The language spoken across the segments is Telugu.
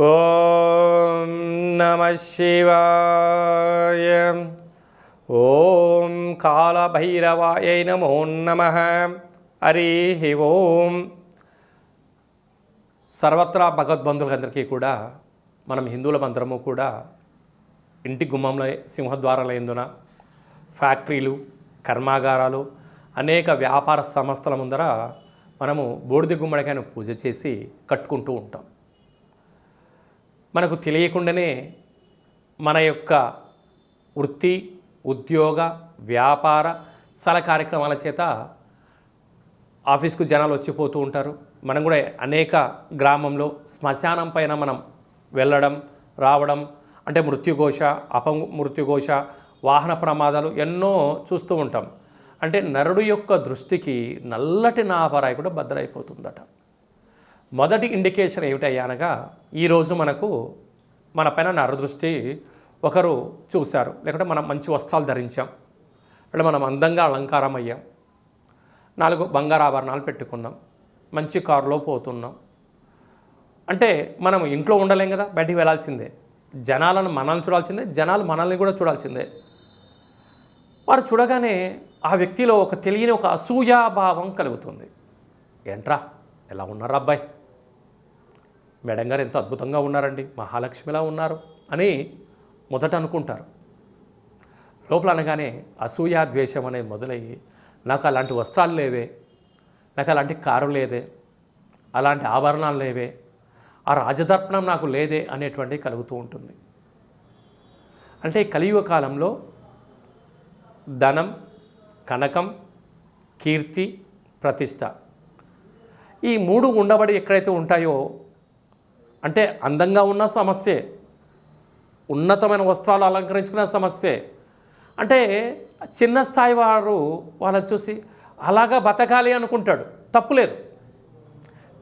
ఓం నమః శివాయ. ఓం కాళభైరవాయ నమో నమః. హరి ఓం. సర్వత్రా భగవద్బంధువులందరికీ కూడా మనం హిందువులమందరము కూడా ఇంటి గుమ్మంలో సింహద్వారాల యందున ఫ్యాక్టరీలు, కర్మాగారాలు, అనేక వ్యాపార సంస్థల ముందర మనము బూడిద గుమ్మడికాయను పూజ చేసి కట్టుకుంటూ ఉంటాం. మనకు తెలియకుండానే మన యొక్క వృత్తి, ఉద్యోగ, వ్యాపార స్థల కార్యక్రమాల చేత ఆఫీస్కు జనాలు వచ్చిపోతూ ఉంటారు. మనం కూడా అనేక గ్రామంలో శ్మశానం పైన మనం వెళ్ళడం రావడం, అంటే మృత్యుఘోష, అపమృత్యుఘోష, వాహన ప్రమాదాలు ఎన్నో చూస్తూ ఉంటాం. అంటే నరుడు యొక్క దృష్టికి నల్లటి నాపరాయి కూడా బద్దలైపోతుందట. మొదటి ఇండికేషన్ ఏమిటయ్యా అనగా, ఈరోజు మనకు మన పైన నరదృష్టి ఒకరు చూశారు, లేకుంటే మనం మంచి వస్త్రాలు ధరించాం, అంటే మనం అందంగా అలంకారం అయ్యాం, 4 బంగారు ఆభరణాలు పెట్టుకున్నాం, మంచి కారులో పోతున్నాం. అంటే మనం ఇంట్లో ఉండలేం కదా, బయటికి వెళ్ళాల్సిందే. జనాలను మనల్ని చూడాల్సిందే, జనాలు మనల్ని కూడా చూడాల్సిందే. వారు చూడగానే ఆ వ్యక్తిలో ఒక తెలియని ఒక అసూయాభావం కలుగుతుంది. ఏంట్రా ఎలా ఉన్నారు అబ్బాయి, మేడం గారు ఎంత అద్భుతంగా ఉన్నారండి, మహాలక్ష్మిలా ఉన్నారు అని మొదట అనుకుంటారు. లోపల అనగానే అసూయ, ద్వేషం అనేది మొదలయ్యి, నాకు అలాంటి వస్త్రాలు లేవే, నాకు అలాంటి కారు లేదే, అలాంటి ఆభరణాలు లేవే, ఆ రాజదర్పణం నాకు లేదే అనేటువంటిది కలుగుతూ ఉంటుంది. అంటే కలియుగ కాలంలో ధనం, కనకం, కీర్తి, ప్రతిష్ట ఈ 3 ఉండబడి ఎక్కడైతే ఉంటాయో, అంటే అందంగా ఉన్న సమస్యే, ఉన్నతమైన వస్త్రాలు అలంకరించుకున్న సమస్యే. అంటే చిన్న స్థాయి వారు వాళ్ళని చూసి అలాగా బతకాలి అనుకుంటాడు, తప్పులేదు.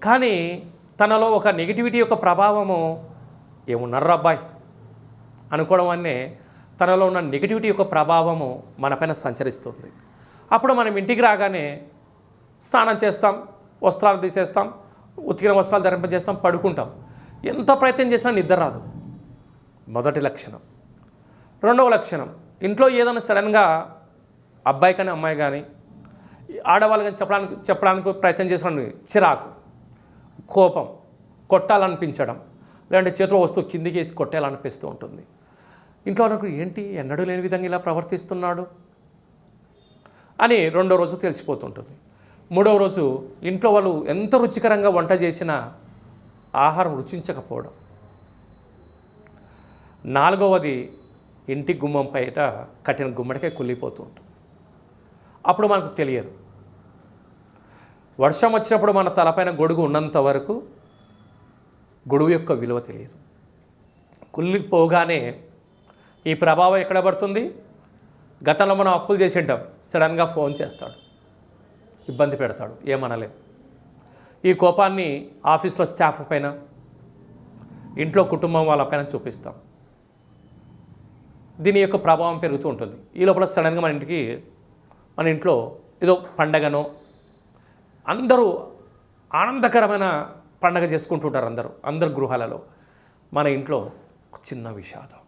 కానీ తనలో ఒక నెగిటివిటీ యొక్క ప్రభావము, ఏమున్నారు అబ్బాయి అనుకోవడం అనే తనలో ఉన్న నెగిటివిటీ యొక్క ప్రభావము మనపైన సంచరిస్తుంది. అప్పుడు మనం ఇంటికి రాగానే స్నానం చేస్తాం, వస్త్రాలు తీసేస్తాం, ఉతికిన వస్త్రాలు ధరింపజేస్తాం, పడుకుంటాం. ఎంత ప్రయత్నం చేసినా నిద్ర రాదు. మొదటి లక్షణం. రెండవ లక్షణం, ఇంట్లో ఏదైనా సడన్గా అబ్బాయి కానీ అమ్మాయి కానీ ఆడవాళ్ళు కానీ చెప్పడానికి ప్రయత్నం చేసిన చిరాకు, కోపం, కొట్టాలనిపించడం, లేదంటే చేతిలో వస్తువు కిందికి వేసి కొట్టాలనిపిస్తూ ఉంటుంది. ఇంట్లో నాకు ఏంటి ఎన్నడూ లేని విధంగా ఇలా ప్రవర్తిస్తున్నాడు అని రెండో రోజు తెలిసిపోతుంటుంది. మూడవ రోజు ఇంట్లో వాళ్ళు ఎంత రుచికరంగా వంట చేసినా ఆహారం రుచించకపోవడం. నాలుగవది, ఇంటి గుమ్మం పైట కట్టిన గుమ్మడికాయ కుళ్ళిపోతూ ఉంటుంది. అప్పుడు మనకు తెలియదు. వర్షం వచ్చినప్పుడు మన తలపైన గొడుగు ఉన్నంత వరకు గొడుగు యొక్క విలువ తెలియదు. కుళ్ళిపోగానే ఈ ప్రభావం ఎక్కడ పడుతుంది? గతంలో మనం అప్పులు చేసి ఉంటాం, సడన్గా ఫోన్ చేస్తాడు, ఇబ్బంది పెడతాడు, ఏమనలేం. ఈ కోపాన్ని ఆఫీస్లో స్టాఫ్ పైన, ఇంట్లో కుటుంబం వాళ్ళపైన చూపిస్తాం. దీని యొక్క ప్రభావం పెరుగుతూ ఉంటుంది. ఈ లోపల సడన్గా మన ఇంట్లో ఏదో పండగనో, అందరూ ఆనందకరమైన పండగ చేసుకుంటుంటారు, అందరు గృహాలలో. మన ఇంట్లో ఒక చిన్న విషాదం,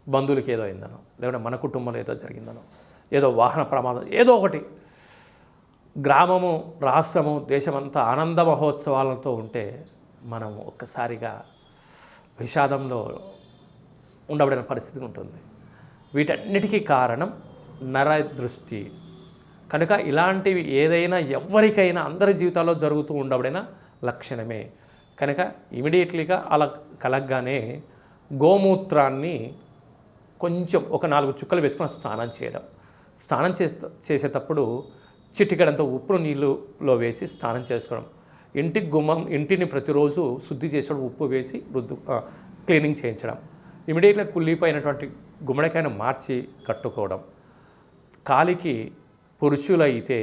బంధువులకి ఏదో అయిందనో, లేకుంటే మన కుటుంబంలో ఏదో జరిగిందనో, ఏదో వాహన ప్రమాదం, ఏదో ఒకటి. గ్రామము, రాష్ట్రము, దేశమంతా ఆనంద మహోత్సవాలతో ఉంటే మనం ఒక్కసారిగా విషాదంలో ఉండబడిన పరిస్థితి ఉంటుంది. వీటన్నిటికీ కారణం నరదృష్టి. కనుక ఇలాంటివి ఏదైనా ఎవరికైనా అందరి జీవితాల్లో జరుగుతూ ఉండబడిన లక్షణమే. కనుక ఇమీడియట్లీగా అలా కలగగానే గోమూత్రాన్ని కొంచెం ఒక 4 చుక్కలు వేసుకొని స్నానం చేయడం. స్నానం చేసేటప్పుడు చిటికెడంత ఉప్పును నీళ్ళలో వేసి స్నానం చేసుకోవడం. ఇంటిని ప్రతిరోజు శుద్ధి చేసడం, ఉప్పు వేసి క్లీనింగ్ చేయించడం. ఇమీడియట్గా కుళ్ళిపోయినటువంటి గుమ్మడికాయను మార్చి కట్టుకోవడం. కాలికి పురుషులైతే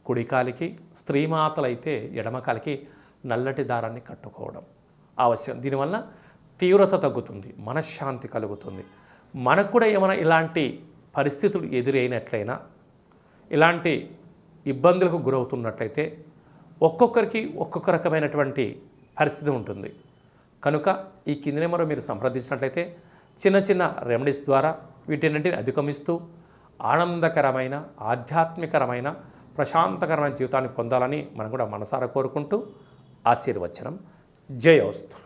కుడి కాలికి, స్త్రీమాతలైతే ఎడమ కాలికి నల్లటి దారాన్ని కట్టుకోవడం ఆవశ్యం. దీనివల్ల తీవ్రత తగ్గుతుంది, మనశ్శాంతి కలుగుతుంది. మనకు కూడా ఏమైనా ఇలాంటి పరిస్థితులు ఎదురైనట్లయినా, ఇలాంటి ఇబ్బందులకు గురవుతున్నట్లయితే ఒక్కొక్కరికి ఒక్కొక్క రకమైనటువంటి పరిస్థితి ఉంటుంది. కనుక ఈ కింది నెంబర్ మీరు సంప్రదించినట్లయితే చిన్న చిన్న రెమెడీస్ ద్వారా వీటిన్నింటిని అధిగమిస్తూ ఆనందకరమైన ఆధ్యాత్మికరమైన ప్రశాంతకరమైన జీవితాన్ని పొందాలని మనం కూడా మనసారా కోరుకుంటూ ఆశీర్వచనం. జయోస్తు.